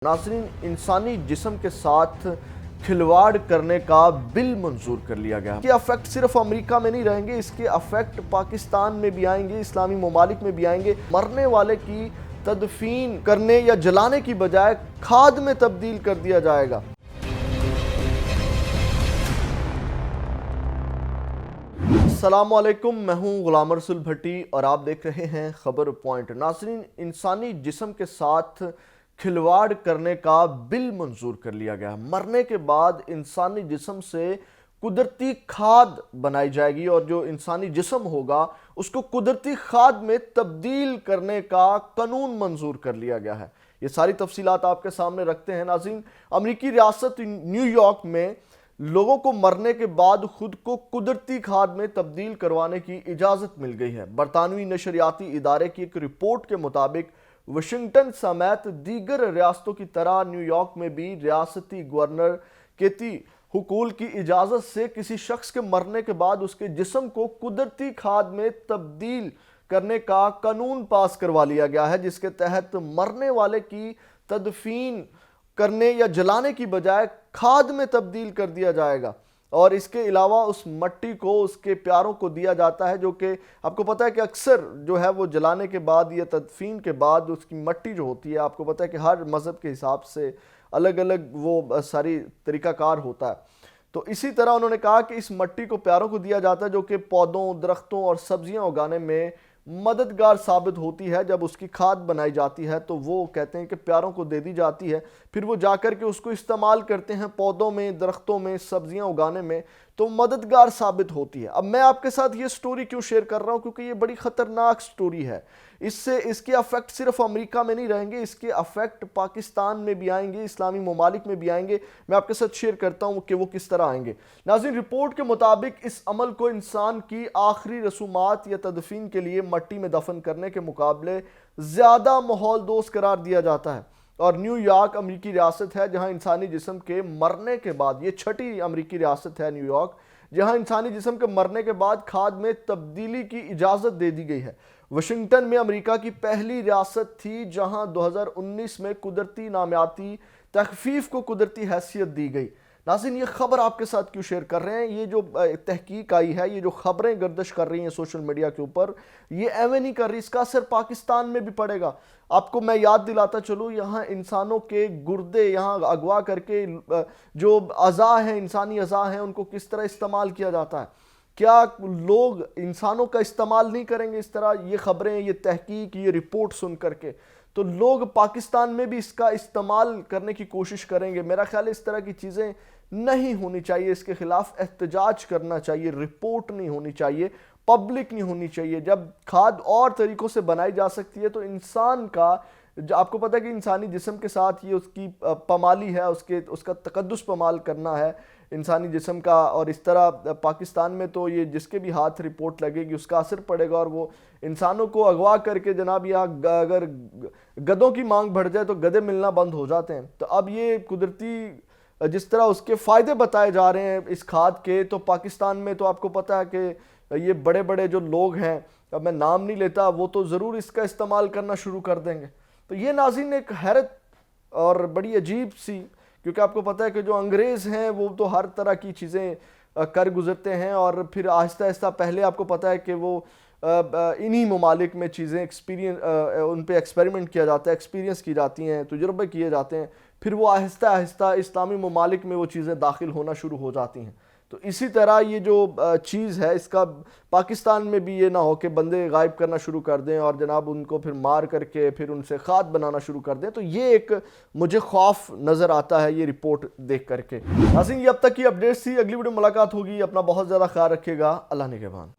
नाज़रीन, इंसानी जिस्म के साथ खिलवाड़ करने का बिल मंजूर कर लिया गया। इसके अफेक्ट सिर्फ अमेरिका में नहीं रहेंगे, इसके अफेक्ट पाकिस्तान में भी आएंगे, इस्लामी ममालिक में भी आएंगे। मरने वाले की तदफीन करने या जलाने की बजाय खाद में तब्दील कर दिया जाएगा। अस्सलामुअलैकुम, मैं हूं गुलाम रसूल भट्टी और आप देख रहे हैं खबर पॉइंट। नाज़रीन, इंसानी जिस्म के साथ खिलवाड़ करने का बिल मंजूर कर लिया गया। मरने के बाद इंसानी जिस्म से कुदरती खाद बनाई जाएगी और जो इंसानी जिस्म होगा उसको कुदरती खाद में तब्दील करने का कानून मंजूर कर लिया गया है। ये सारी तफसीलात आपके सामने रखते हैं। नाज़रीन, अमेरिकी रियासत न्यूयॉर्क में लोगों को मरने के बाद खुद को कुदरती खाद में तब्दील करवाने की इजाज़त मिल गई है। बरतानवी नशरियाती इदारे की एक रिपोर्ट के मुताबिक वाशिंगटन समेत दीगर रियासतों की तरह न्यूयॉर्क में भी रियासती गवर्नर केती हुकूल की इजाज़त से किसी शख्स के मरने के बाद उसके जिस्म को कुदरती खाद में तब्दील करने का कानून पास करवा लिया गया है, जिसके तहत मरने वाले की तदफीन करने या जलाने की बजाय खाद में तब्दील कर दिया जाएगा। और इसके अलावा उस मट्टी को उसके प्यारों को दिया जाता है, जो कि आपको पता है कि अक्सर जो है वो जलाने के बाद या तदफीन के बाद उसकी मट्टी जो होती है, आपको पता है कि हर मज़हब के हिसाब से अलग अलग वो सारी तरीक़ाकार होता है। तो इसी तरह उन्होंने कहा कि इस मट्टी को प्यारों को दिया जाता है, जो कि पौधों, दरख्तों और सब्जियां उगाने में मददगार साबित होती है। जब उसकी खाद बनाई जाती है तो वो कहते हैं कि प्यारों को दे दी जाती है, फिर वो जाकर के उसको इस्तेमाल करते हैं पौधों में, दरख्तों में, सब्जियां उगाने में, तो मददगार साबित होती है। अब मैं आपके साथ ये स्टोरी क्यों शेयर कर रहा हूँ, क्योंकि ये बड़ी ख़तरनाक स्टोरी है। इसके अफेक्ट सिर्फ अमेरिका में नहीं रहेंगे, इसके अफेक्ट पाकिस्तान में भी आएंगे, इस्लामी ममालिक में भी आएंगे। मैं आपके साथ शेयर करता हूँ कि वो किस तरह आएंगे। नाज़रीन, रिपोर्ट के मुताबिक इस अमल को इंसान की आखिरी रसूमात या तदफीन के लिए मट्टी में दफन करने के मुकाबले ज़्यादा माहौल दोस्त करार दिया जाता है। और न्यूयॉर्क अमेरिकी रियासत है जहां इंसानी जिस्म के मरने के बाद, ये छठी अमेरिकी रियासत है न्यूयॉर्क, जहां इंसानी जिस्म के मरने के बाद खाद में तब्दीली की इजाज़त दे दी गई है। वाशिंगटन में अमेरिका की पहली रियासत थी जहां 2019 में कुदरती नामियाती तखफीफ को कुदरती हैसियत दी गई। नाज़रीन, ये खबर आपके साथ क्यों शेयर कर रहे हैं? ये जो तहकीक आई है, ये जो खबरें गर्दिश कर रही हैं सोशल मीडिया के ऊपर, ये एवं नहीं कर रही, इसका असर पाकिस्तान में भी पड़ेगा। आपको मैं याद दिलाता चलूँ, यहाँ इंसानों के गुर्दे यहाँ अगवा करके जो अज़ा हैं, इंसानी अज़ा हैं, उनको किस तरह इस्तेमाल किया जाता है। क्या लोग इंसानों का इस्तेमाल नहीं करेंगे इस तरह? ये खबरें, ये तहकीक, ये रिपोर्ट सुन करके तो लोग पाकिस्तान में भी इसका इस्तेमाल करने की कोशिश करेंगे। मेरा ख्याल है इस तरह की चीज़ें नहीं होनी चाहिए, इसके खिलाफ एहतजाज करना चाहिए, रिपोर्ट नहीं होनी चाहिए, पब्लिक नहीं होनी चाहिए। जब खाद और तरीक़ों से बनाई जा सकती है तो इंसान का, आपको पता है कि इंसानी जिस्म के साथ ये उसकी पमाली है, उसका तकद्दुस पमाल करना है इंसानी जिस्म का। और इस तरह पाकिस्तान में तो ये जिसके भी हाथ रिपोर्ट लगेगी उसका असर पड़ेगा और वो इंसानों को अगवा करके, जनाब यहाँ अगर गधों की मांग बढ़ जाए तो गधे मिलना बंद हो जाते हैं। तो अब ये कुदरती जिस तरह उसके फ़ायदे बताए जा रहे हैं इस खाद के, तो पाकिस्तान में तो आपको पता है कि ये बड़े बड़े जो लोग हैं, अब मैं नाम नहीं लेता, वो तो ज़रूर इसका इस्तेमाल करना शुरू कर देंगे। तो ये नाज़रीन एक हैरत और बड़ी अजीब सी, क्योंकि आपको पता है कि जो अंग्रेज़ हैं वो तो हर तरह की चीज़ें कर गुजरते हैं और फिर आहिस्ता आहिस्ता, पहले आपको पता है कि वो इन्हीं ममालिक में चीज़ें उन पे एक्सपेरिमेंट किया जाता है, एक्सपीरियंस की जाती हैं, तजुर्बे किए जाते हैं, फिर वो आहिस्ता आहिस्ता इस्लामी ममालिक में वो चीज़ें दाखिल होना शुरू हो जाती हैं। तो इसी तरह ये जो चीज़ है, इसका पाकिस्तान में भी ये ना हो कि बंदे गायब करना शुरू कर दें और जनाब उनको फिर मार करके फिर उनसे खाद बनाना शुरू कर दें। तो ये एक मुझे खौफ नज़र आता है ये रिपोर्ट देख करके। नाज़रीन, ये अब तक की अपडेट्स थी। अगली वीडियो मुलाकात होगी। अपना बहुत ज़्यादा ख्याल रखिएगा। अल्लाह निगहबान।